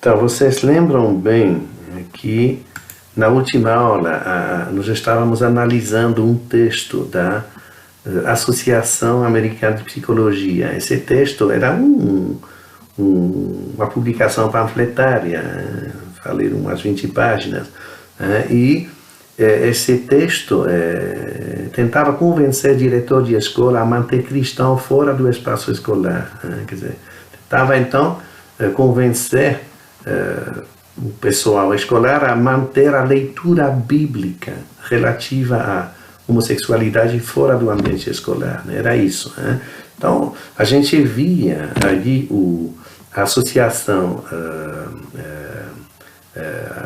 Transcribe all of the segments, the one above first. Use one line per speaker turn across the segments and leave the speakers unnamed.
Então, vocês lembram bem que na última aula nós estávamos analisando um texto da Associação Americana de Psicologia. Esse texto era uma publicação panfletária, falei umas 20 páginas, e esse texto tentava convencer diretor de escola a manter cristão fora do espaço escolar. Quer dizer, tentava então convencer o pessoal escolar a manter a leitura bíblica relativa à homossexualidade fora do ambiente escolar. Era isso. Então, a gente via ali a Associação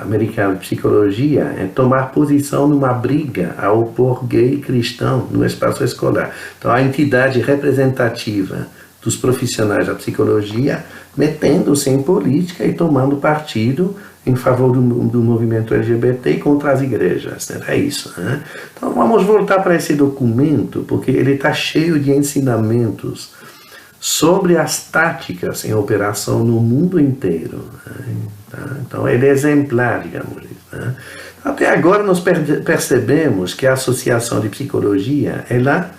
Americana de Psicologia em tomar posição numa briga a opor gay e cristão no espaço escolar. Então, a entidade representativa dos profissionais da psicologia metendo-se em política e tomando partido em favor do movimento LGBT e contra as igrejas. Era isso. Então, vamos voltar para esse documento, porque ele está cheio de ensinamentos sobre as táticas em operação no mundo inteiro. Então, ele é exemplar, digamos isso. Até agora, nós percebemos que a Associação de Psicologia, ela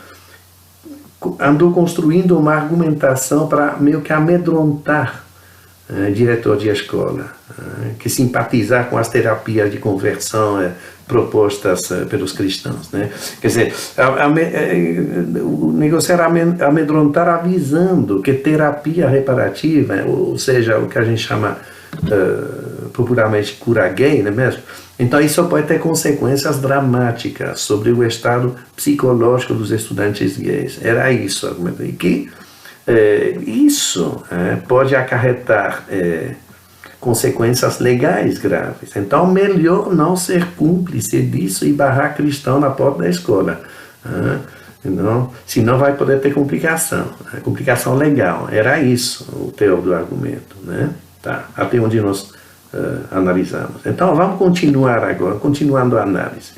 andou construindo uma argumentação para meio que amedrontar diretor de escola, que simpatizar com as terapias de conversão propostas pelos cristãos. Quer dizer, o negócio era amedrontar avisando que terapia reparativa, ou seja, o que a gente chama popularmente cura gay, não é mesmo? Então isso pode ter consequências dramáticas sobre o estado psicológico dos estudantes gays. Era isso, e que isso pode acarretar consequências legais graves. Então, melhor não ser cúmplice disso e barrar cristão na porta da escola. Senão vai poder ter complicação legal. Era isso o teor do argumento. Tá, até onde nós analisamos. Então, vamos continuar agora, continuando a análise.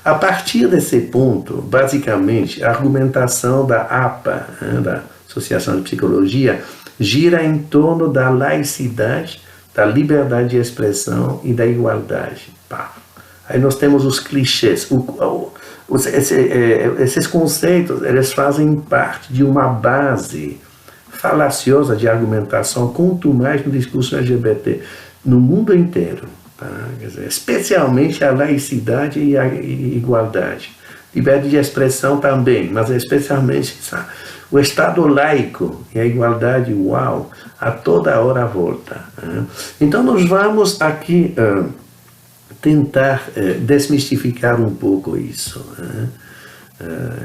A partir desse ponto, basicamente, a argumentação da APA, da Associação de Psicologia, gira em torno da laicidade, da liberdade de expressão e da igualdade. Aí nós temos os clichês. Esses conceitos, eles fazem parte de uma base falaciosa de argumentação, quanto mais no discurso LGBT, no mundo inteiro. Quer dizer, especialmente a laicidade e a igualdade. Liberdade de expressão também, mas especialmente o Estado laico e a igualdade, a toda hora volta. Então nós vamos aqui tentar desmistificar um pouco isso,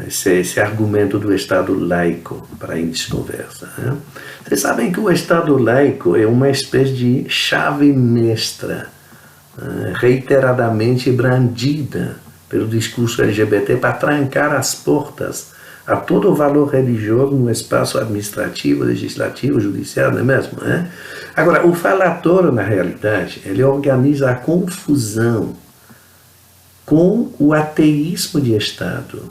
esse argumento do Estado laico para a conversa. Vocês sabem que o Estado laico é uma espécie de chave mestra, reiteradamente brandida pelo discurso LGBT para trancar as portas a todo o valor religioso no espaço administrativo, legislativo, judiciário, não é mesmo? Agora, o falatório, na realidade, ele organiza a confusão com o ateísmo de Estado.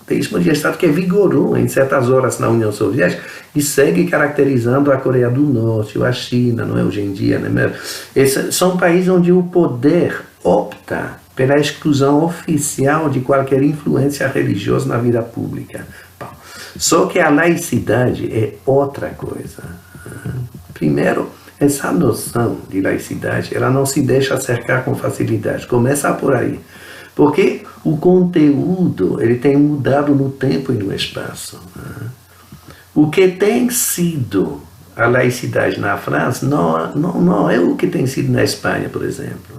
Ateísmo de Estado que vigorou em certas horas na União Soviética e segue caracterizando a Coreia do Norte ou a China, não é, hoje em dia, não é mesmo? Esses são países onde o poder opta pela exclusão oficial de qualquer influência religiosa na vida pública. Só que a laicidade é outra coisa. Primeiro, essa noção de laicidade, ela não se deixa cercar com facilidade. Começa por aí. Porque o conteúdo, ele tem mudado no tempo e no espaço. O que tem sido a laicidade na França não é o que tem sido na Espanha, por exemplo.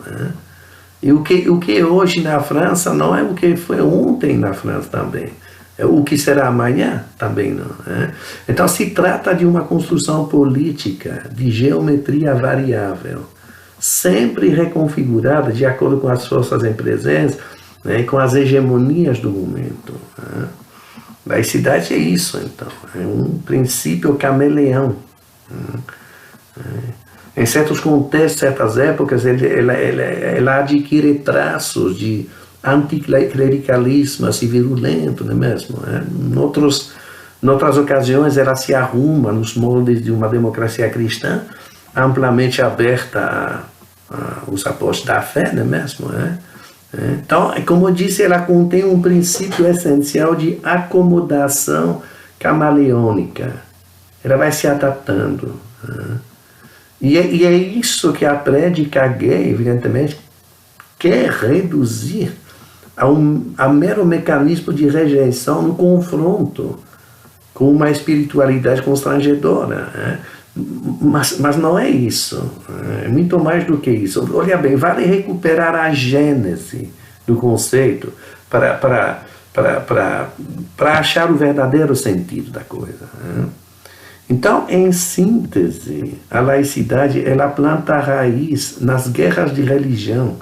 E o que hoje na França não é o que foi ontem na França também. É o que será amanhã também não. Então se trata de uma construção política de geometria variável, sempre reconfigurada de acordo com as forças em presença, e com as hegemonias do momento. Laicidade é isso, então. É um princípio cameleão. Em certos contextos, certas épocas, ela adquire traços de anticlericalismo assim, virulento, não é mesmo? Em outras ocasiões, ela se arruma nos moldes de uma democracia cristã, amplamente aberta aos apóstolos da fé, não é mesmo? Então, como eu disse, ela contém um princípio essencial de acomodação camaleônica. Ela vai se adaptando. E é isso que a prédica gay, evidentemente, quer reduzir a mero mecanismo de rejeição no confronto com uma espiritualidade constrangedora. Mas não é isso. É muito mais do que isso. Olha bem, vale recuperar a gênese do conceito para achar o verdadeiro sentido da coisa. Então, em síntese, a laicidade ela planta a raiz nas guerras de religião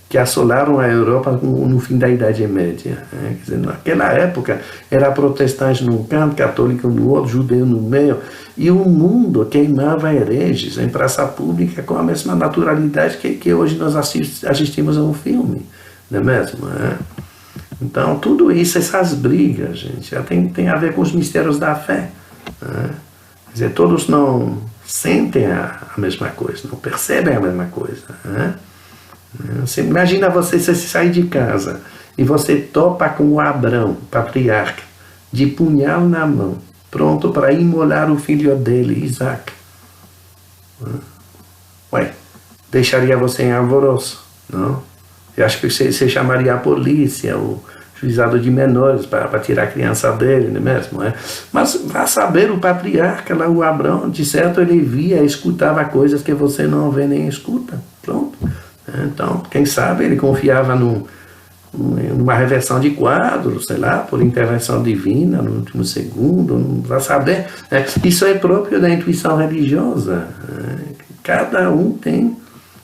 que assolaram a Europa no fim da Idade Média. Quer dizer, naquela época era protestante num canto, católico no outro, judeu no meio, e o mundo queimava hereges em praça pública com a mesma naturalidade que hoje nós assistimos a um filme, não é mesmo? Então, tudo isso, essas brigas, gente, já tem a ver com os mistérios da fé. Quer dizer, todos não sentem a mesma coisa, não percebem a mesma coisa. Imagina você sair de casa e você topa com o Abrão, patriarca, de punhal na mão, pronto para imolar o filho dele, Isaac. Ué, deixaria você em alvoroço, não? Eu acho que você chamaria a polícia, o juizado de menores para tirar a criança dele, não é mesmo? Mas vá saber, o patriarca lá, o Abrão, de certo ele via, escutava coisas que você não vê nem escuta, pronto. Então, quem sabe ele confiava numa reversão de quadros, sei lá, por intervenção divina no último segundo, não vai saber. Isso é próprio da intuição religiosa. Cada um tem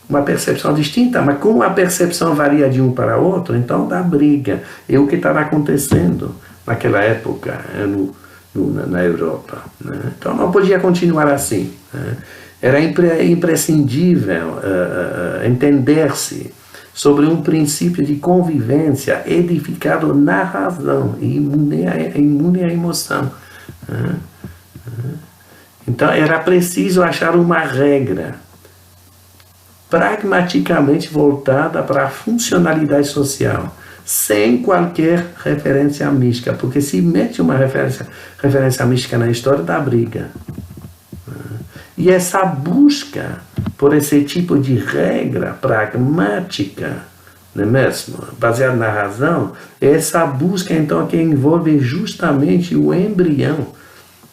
uma percepção distinta, mas como a percepção varia de um para outro, então dá briga. É o que estava acontecendo naquela época na Europa. Então não podia continuar assim. Era imprescindível entender-se sobre um princípio de convivência edificado na razão e imune à emoção. Então era preciso achar uma regra pragmaticamente voltada para a funcionalidade social, sem qualquer referência mística, porque se mete uma referência mística na história, dá briga. E essa busca por esse tipo de regra pragmática, não é mesmo? Baseada na razão, é essa busca então que envolve justamente o embrião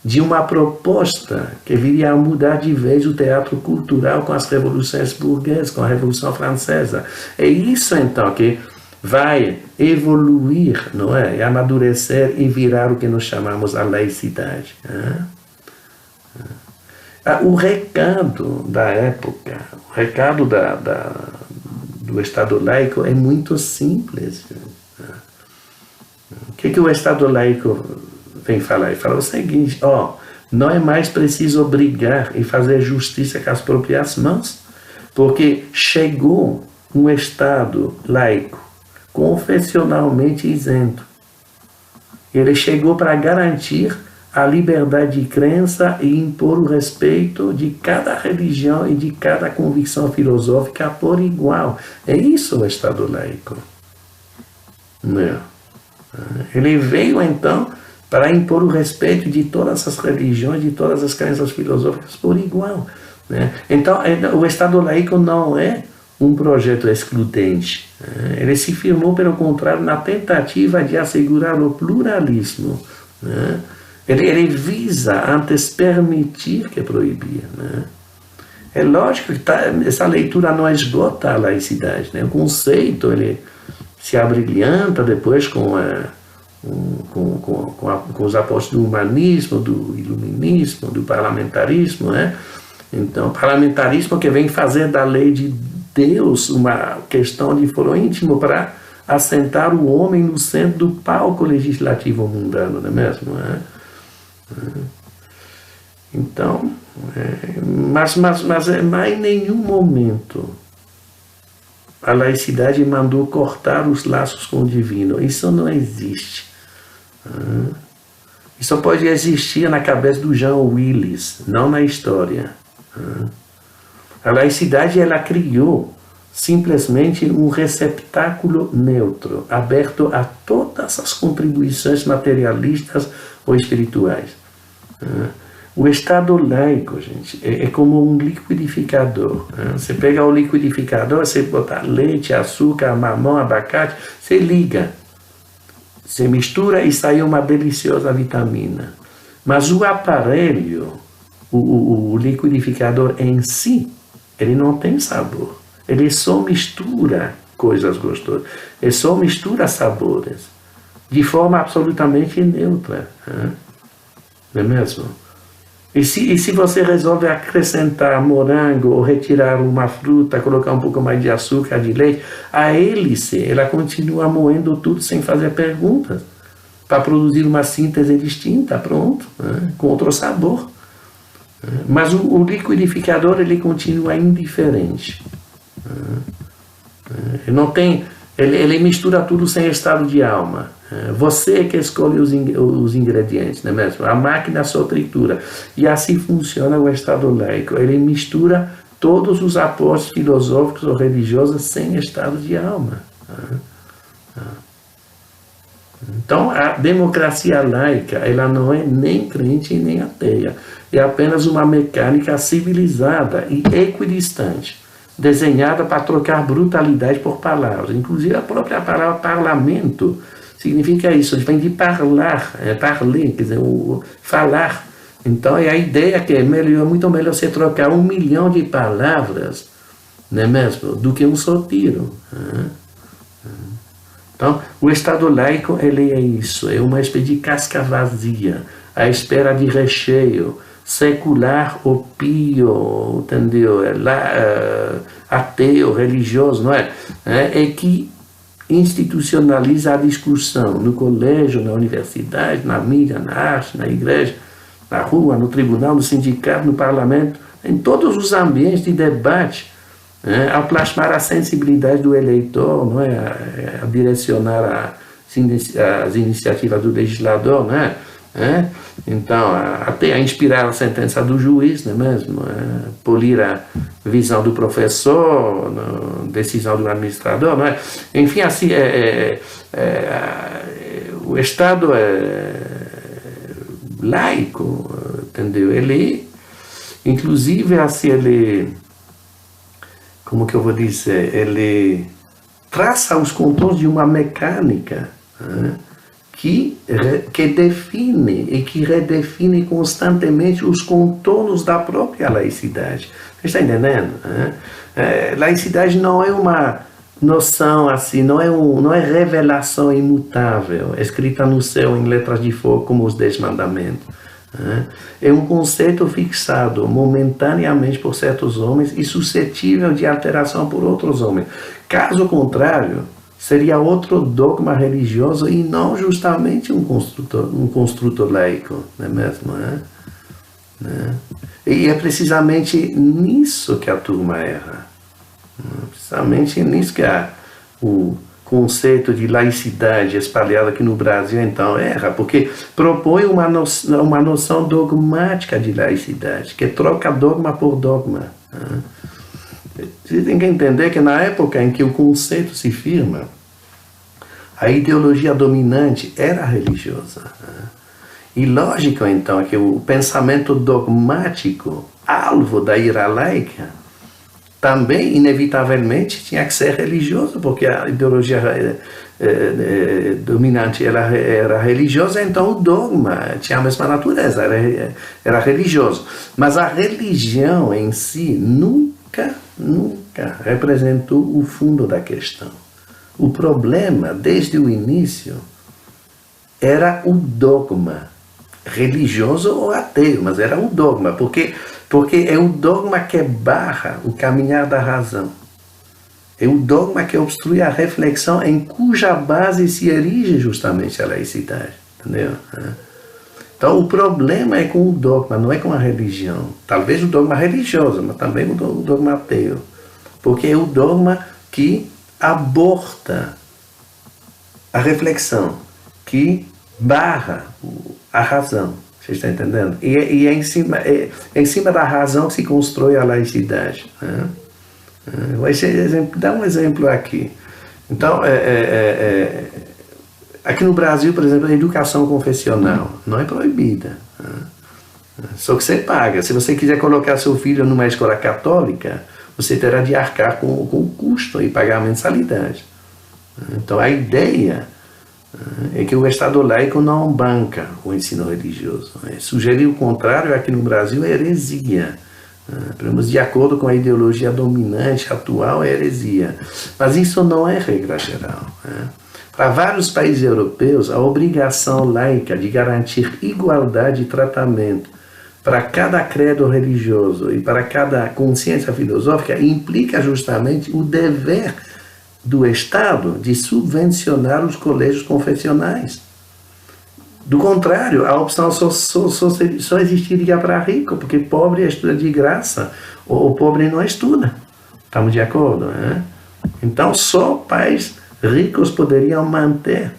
de uma proposta que viria a mudar de vez o teatro cultural com as revoluções burguesas, com a Revolução Francesa. É isso então que vai evoluir, não é? E amadurecer e virar o que nós chamamos a laicidade. O recado da época, o recado do Estado laico é muito simples. O que o Estado laico vem falar? Ele fala o seguinte: não é mais preciso brigar e fazer justiça com as próprias mãos, porque chegou um Estado laico confessionalmente isento. Ele chegou para garantir a liberdade de crença e impor o respeito de cada religião e de cada convicção filosófica por igual. É isso o Estado laico. Ele veio então para impor o respeito de todas as religiões, de todas as crenças filosóficas por igual. Então, o Estado laico não é um projeto excludente. Ele se firmou, pelo contrário, na tentativa de assegurar o pluralismo. Ele visa antes permitir que proibir. É lógico que essa leitura não esgota a laicidade. O conceito ele se abrilhanta depois com os apóstolos do humanismo, do iluminismo, do parlamentarismo. Então, parlamentarismo que vem fazer da lei de Deus uma questão de foro íntimo para assentar o homem no centro do palco legislativo mundano, não é mesmo? Então, mas em nenhum momento a laicidade mandou cortar os laços com o divino. Isso não existe. Isso pode existir na cabeça do Jean Willis, não na história. A laicidade, ela criou simplesmente um receptáculo neutro, aberto a todas as contribuições materialistas ou espirituais. O Estado laico, gente, é como um liquidificador. Você pega o liquidificador, você botar leite, açúcar, mamão, abacate, você liga. Você mistura e sai uma deliciosa vitamina. Mas o aparelho, o liquidificador em si, ele não tem sabor. Ele só mistura coisas gostosas. Ele só mistura sabores. De forma absolutamente neutra. Não é mesmo? E se você resolve acrescentar morango ou retirar uma fruta, colocar um pouco mais de açúcar, de leite, a hélice, ela continua moendo tudo sem fazer perguntas, para produzir uma síntese distinta, pronto, com outro sabor. Mas o liquidificador, ele continua indiferente. Ele mistura tudo sem estado de alma. Você que escolhe os ingredientes, não é mesmo? A máquina só tritura. E assim funciona o Estado laico. Ele mistura todos os aportes filosóficos ou religiosos sem estado de alma. Então, a democracia laica, ela não é nem crente nem ateia. É apenas uma mecânica civilizada e equidistante, desenhada para trocar brutalidade por palavras. Inclusive, a própria palavra parlamento significa isso, vem de parlar, parler, quer dizer, falar. Então, é a ideia que é muito melhor você trocar 1 milhão de palavras, não é mesmo, do que um só tiro. Então, o Estado laico, ele é isso, é uma espécie de casca vazia, à espera de recheio, secular ou pio, entendeu? Ateu, religioso, não é? É que institucionaliza a discussão no colégio, na universidade, na mídia, na arte, na igreja, na rua, no tribunal, no sindicato, no parlamento, em todos os ambientes de debate, a plasmar a sensibilidade do eleitor, não é? A direcionar as iniciativas do legislador, não é? Então, até a inspirar a sentença do juiz, não é mesmo? Polir a visão do professor, decisão do administrador, não é? Enfim, assim, o Estado laico, entendeu? Ele, inclusive, assim, ele, como que eu vou dizer, ele traça os contornos de uma mecânica, que define e que redefine constantemente os contornos da própria laicidade. Você está entendendo? Laicidade não é uma noção assim, não é revelação imutável, escrita no céu em letras de fogo como os 10 mandamentos. É um conceito fixado momentaneamente por certos homens e suscetível de alteração por outros homens. Caso contrário, seria outro dogma religioso e não justamente um construtor laico, não é mesmo? E é precisamente nisso que a turma erra. Precisamente nisso que o conceito de laicidade espalhado aqui no Brasil, então, erra, porque propõe uma noção dogmática de laicidade, que troca dogma por dogma. Você tem que entender que na época em que o conceito se firma, a ideologia dominante era religiosa. E lógico, então, que o pensamento dogmático, alvo da ira laica, também, inevitavelmente, tinha que ser religioso, porque a ideologia dominante era religiosa, então o dogma tinha a mesma natureza, era religioso. Mas a religião em si nunca representou o fundo da questão. O problema, desde o início, era o dogma, religioso ou ateu, mas era o dogma, porque é o dogma que barra o caminhar da razão. É o dogma que obstrui a reflexão em cuja base se erige justamente a laicidade. Entendeu? Então, o problema é com o dogma, não é com a religião. Talvez o dogma religioso, mas também o dogma ateu. Porque é o dogma que aborta a reflexão, que barra a razão. Você está entendendo? E é em cima da razão que se constrói a laicidade. Né? Dá um exemplo aqui. Então, aqui no Brasil, por exemplo, a educação confessional não é proibida. Né? Só que você paga. Se você quiser colocar seu filho numa escola católica, você terá de arcar com o custo e pagar a mensalidade. Então, a ideia é que o Estado laico não banca o ensino religioso. Sugerir o contrário aqui no Brasil é heresia. Pelo menos de acordo com a ideologia dominante atual, é heresia. Mas isso não é regra geral. Para vários países europeus, a obrigação laica de garantir igualdade de tratamento para cada credo religioso e para cada consciência filosófica implica justamente o dever do Estado de subvencionar os colégios confessionais. Do contrário, a opção só existiria para rico, porque pobre estuda de graça, ou pobre não estuda. Estamos de acordo, né? Então, só pais ricos poderiam manter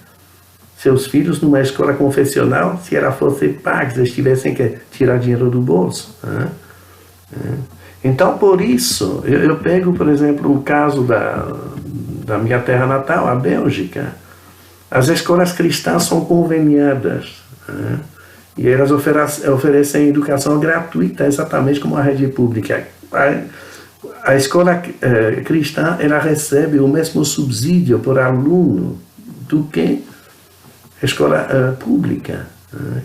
seus filhos numa escola confessional se ela fosse paga, se eles tivessem que tirar dinheiro do bolso. Né? Então, por isso, eu pego, por exemplo, o caso da minha terra natal, a Bélgica. As escolas cristãs são conveniadas, né? E elas oferecem educação gratuita, exatamente como a rede pública. A escola cristã ela recebe o mesmo subsídio por aluno do que a escola pública.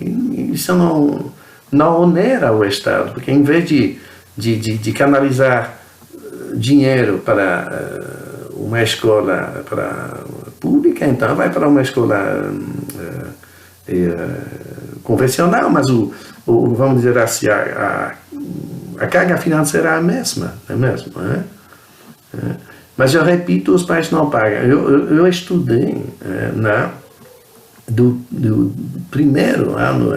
E isso não onera o Estado, porque em vez de canalizar dinheiro para uma escola pública, então vai para uma escola convencional, mas vamos dizer assim, a carga financeira é a mesma, não é mesmo? Mas eu repito, os pais não pagam. Eu estudei do primeiro ano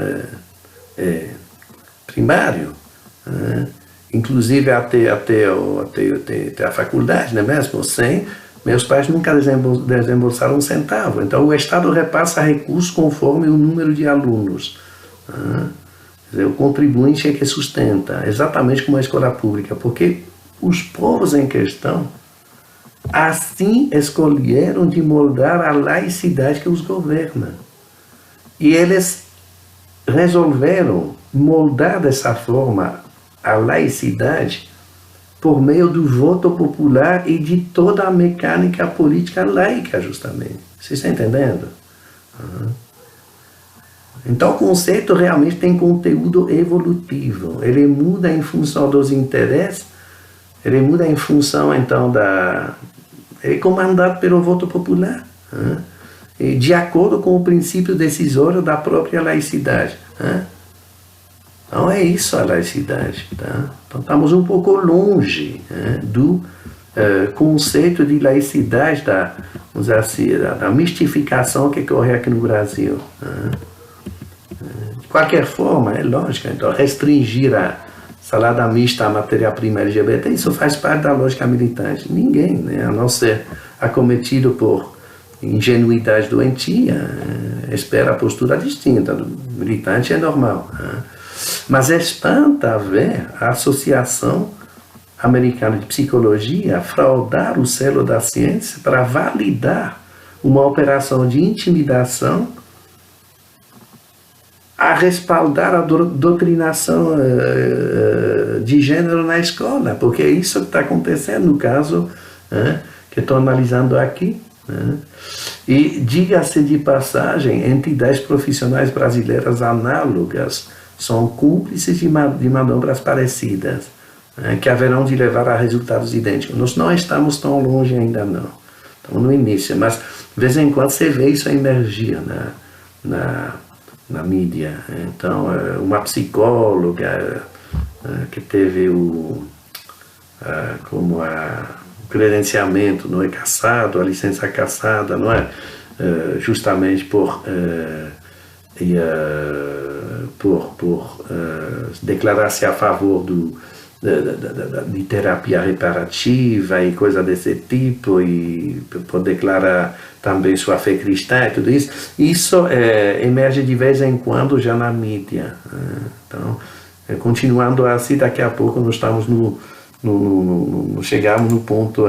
primário, inclusive até a faculdade, não é mesmo? Meus pais nunca desembolsaram um centavo. Então, o Estado repassa recursos conforme o número de alunos. O contribuinte é que sustenta, exatamente como a escola pública, porque os povos em questão assim escolheram de moldar a laicidade que os governa. E eles resolveram moldar dessa forma a laicidade por meio do voto popular e de toda a mecânica política laica, justamente. Você está entendendo? Então, o conceito realmente tem conteúdo evolutivo. Ele muda em função dos interesses, ele muda em função, então, ele é comandado pelo voto popular, de acordo com o princípio decisório da própria laicidade. Então é isso a laicidade. Tá? Então estamos um pouco longe do conceito de laicidade, vamos dizer assim, da mistificação que ocorre aqui no Brasil. De qualquer forma, é lógico, então restringir a salada mista à matéria-prima LGBT, isso faz parte da lógica militante. Ninguém, a não ser acometido por ingenuidade doentia, espera a postura distinta. Do militante é normal. Mas espanta ver a Associação Americana de Psicologia fraudar o selo da ciência para validar uma operação de intimidação a respaldar a doutrinação de gênero na escola, porque é isso que está acontecendo no caso que estou analisando aqui. E diga-se de passagem, entidades profissionais brasileiras análogas são cúmplices de manobras parecidas, que haverão de levar a resultados idênticos. Nós não estamos tão longe ainda, não. Estamos no início, mas de vez em quando você vê isso emergir na mídia. Então, uma psicóloga que teve como credenciamento, não é, cassado, a licença cassada, não é, justamente por declarar-se a favor de terapia reparativa e coisa desse tipo, e por declarar também sua fé cristã e tudo isso. Isso emerge de vez em quando já na mídia. Então, continuando assim, daqui a pouco nós estamos chegamos no ponto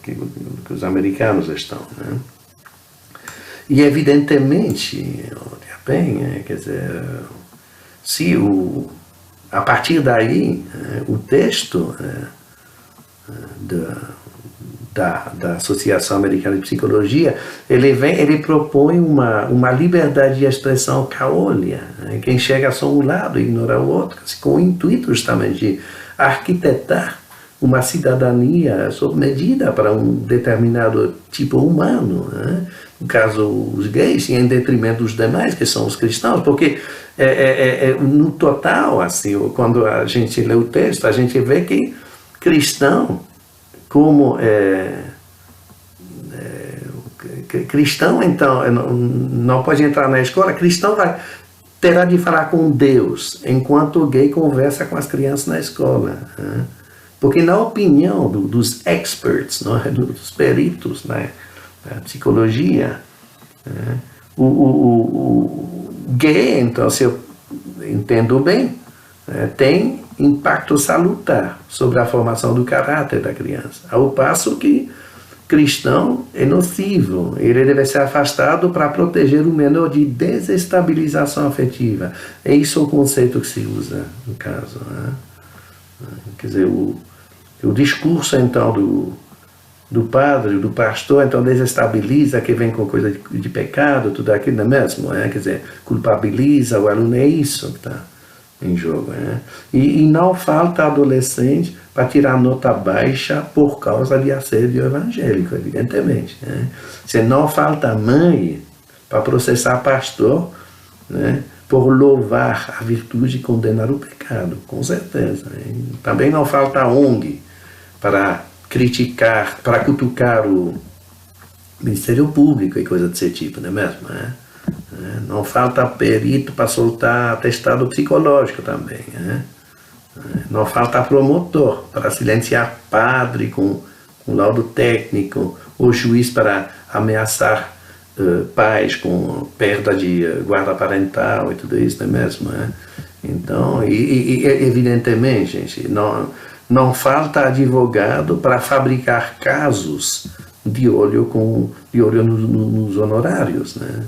que os americanos estão. Né? E evidentemente, olha bem, quer dizer, se a partir daí, o texto da Associação Americana de Psicologia, ele propõe uma liberdade de expressão caolha. Quem chega só um lado e ignora o outro, com o intuito justamente de arquitetar uma cidadania sob medida para um determinado tipo humano. No caso, os gays, em detrimento dos demais, que são os cristãos, porque no total, assim, quando a gente lê o texto, a gente vê que cristão, como cristão, então, não pode entrar na escola, cristão terá de falar com Deus, enquanto o gay conversa com as crianças na escola. Porque na opinião dos experts, não é? Dos peritos, né? Da psicologia, o gay, então, se eu entendo bem, tem impacto salutar sobre a formação do caráter da criança, ao passo que cristão é nocivo, ele deve ser afastado para proteger o menor de desestabilização afetiva. É isso o conceito que se usa no caso. Quer dizer, o discurso então do padre, do pastor, então desestabiliza, que vem com coisa de pecado, tudo aquilo, não é mesmo? Quer dizer, culpabiliza o aluno, é isso que está em jogo. E não falta adolescente para tirar nota baixa por causa de assédio evangélico, evidentemente. Se não falta mãe para processar pastor, por louvar a virtude e condenar o pecado, com certeza. Também não falta ONG para criticar, para cutucar o Ministério Público e coisa desse tipo, não é mesmo? Não falta perito para soltar atestado psicológico também. Não falta promotor para silenciar padre com laudo técnico, ou juiz para ameaçar pais com perda de guarda parental e tudo isso, não é mesmo? Então, evidentemente, gente, não falta advogado para fabricar casos de olho nos honorários, né?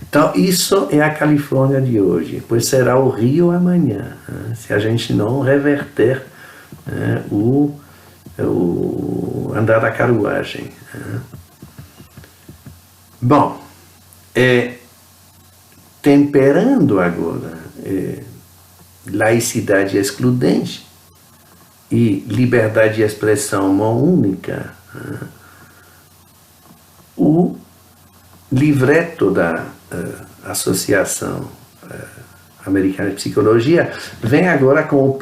Então, isso é a Califórnia de hoje, pois será o Rio amanhã, se a gente não reverter o andar da carruagem. Bom, temperando agora laicidade excludente e liberdade de expressão mão única, o livreto da Associação Americana de Psicologia vem agora com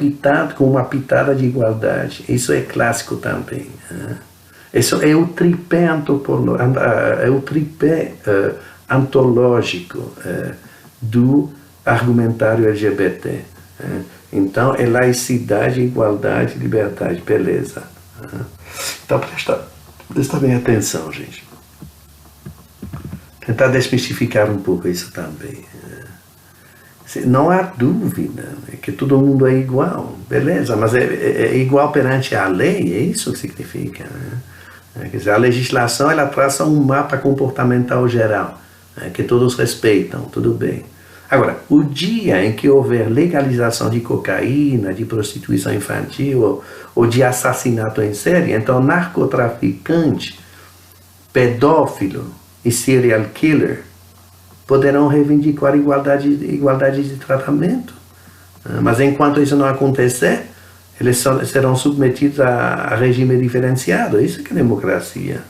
uma pitada de igualdade. Isso é clássico também. Isso é o tripé antológico do argumentário LGBT. Então, é laicidade, igualdade, liberdade, beleza. Então, presta bem atenção, gente. Tentar desmistificar um pouco isso também. Não há dúvida que todo mundo é igual, beleza, mas é igual perante a lei, é isso que significa. Quer dizer, a legislação ela traça um mapa comportamental geral, que todos respeitam, tudo bem. Agora, o dia em que houver legalização de cocaína, de prostituição infantil ou de assassinato em série, então narcotraficante, pedófilo e serial killer poderão reivindicar igualdade de tratamento. Mas enquanto isso não acontecer, eles serão submetidos a regime diferenciado. Isso que é democracia.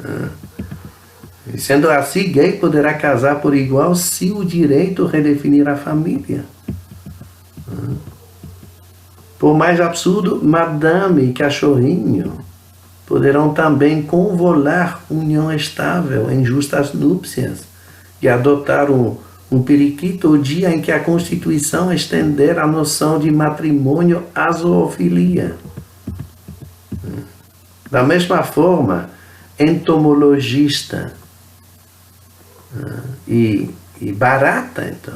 E sendo assim, gay poderá casar por igual se o direito redefinir a família. Por mais absurdo, madame e cachorrinho poderão também convolar união estável em justas núpcias e adotar um um periquito, o dia em que a Constituição estender a noção de matrimônio à zoofilia. Da mesma forma, entomologista e barata, então,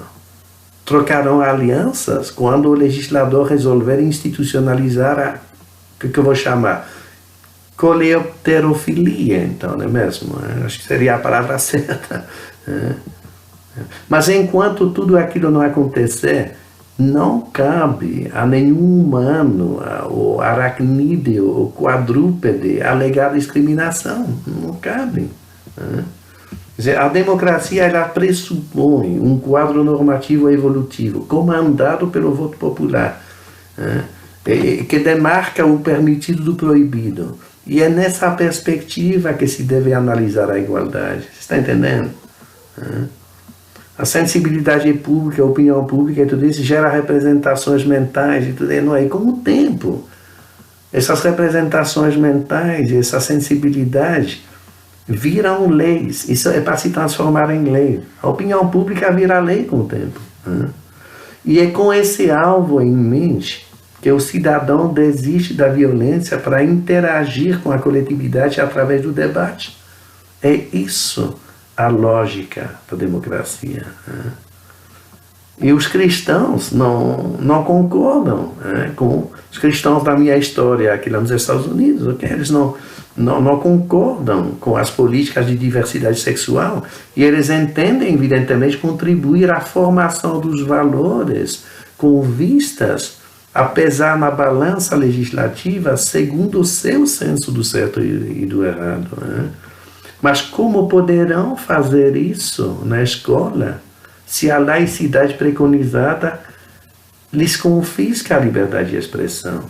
trocarão alianças quando o legislador resolver institucionalizar o que eu vou chamar coleopterofilia, então, não é mesmo? Acho que seria a palavra certa. Mas enquanto tudo aquilo não acontecer, não cabe a nenhum humano, ou aracnídeo, ou quadrúpede, alegar discriminação. Não cabe. Quer dizer, a democracia, ela pressupõe um quadro normativo evolutivo, comandado pelo voto popular, que demarca o permitido do proibido. E é nessa perspectiva que se deve analisar a igualdade. Você está entendendo? A sensibilidade pública, a opinião pública e tudo isso gera representações mentais e tudo isso. E com o tempo, essas representações mentais, essa sensibilidade viram leis. Isso é para se transformar em lei. A opinião pública vira lei com o tempo. E é com esse alvo em mente que o cidadão desiste da violência para interagir com a coletividade através do debate. É isso a lógica da democracia. E os cristãos não concordam com os cristãos da minha história aqui lá nos Estados Unidos. Okay? Eles não concordam com as políticas de diversidade sexual e eles entendem, evidentemente, contribuir à formação dos valores com vistas a pesar na balança legislativa segundo o seu senso do certo e do errado. Mas como poderão fazer isso na escola se a laicidade preconizada lhes confisca a liberdade de expressão?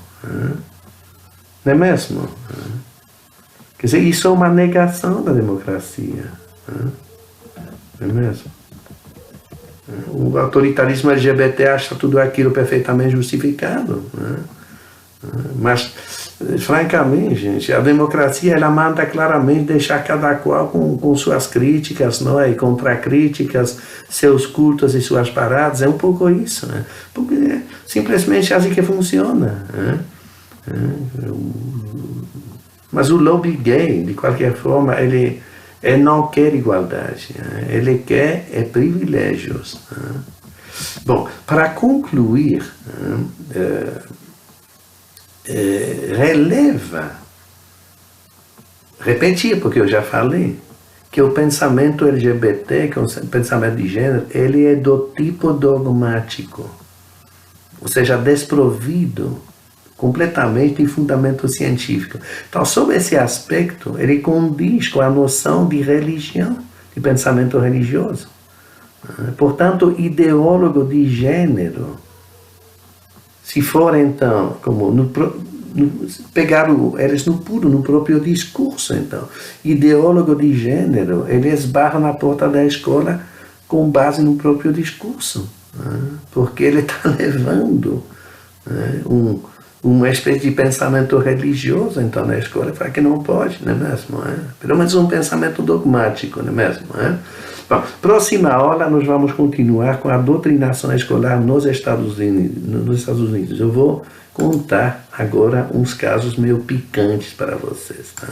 Não é mesmo? Quer dizer, isso é uma negação da democracia. Não é mesmo? O autoritarismo LGBT acha tudo aquilo perfeitamente justificado. Mas, francamente, gente, a democracia ela manda claramente deixar cada qual com suas críticas, não é? E contracríticas, seus cultos e suas paradas. É um pouco isso. Porque é simplesmente assim que funciona. Mas o lobby gay, de qualquer forma, ele não quer igualdade, ele quer privilégios. Bom, para concluir, releva, repetir, porque eu já falei, que o pensamento LGBT, que é o pensamento de gênero, ele é do tipo dogmático, ou seja, desprovido completamente de fundamento científico. Então, sob esse aspecto, ele condiz com a noção de religião, de pensamento religioso. Portanto, ideólogo de gênero, se for então, como pegar eles no puro, no próprio discurso, então, ideólogo de gênero, ele esbarra na porta da escola com base no próprio discurso, porque ele está levando uma espécie de pensamento religioso, então, na escola, fala que não pode, não é mesmo? Pelo menos um pensamento dogmático, não é mesmo? Bom, próxima aula nós vamos continuar com a doutrinação escolar nos Estados Unidos. Eu vou contar agora uns casos meio picantes para vocês, tá?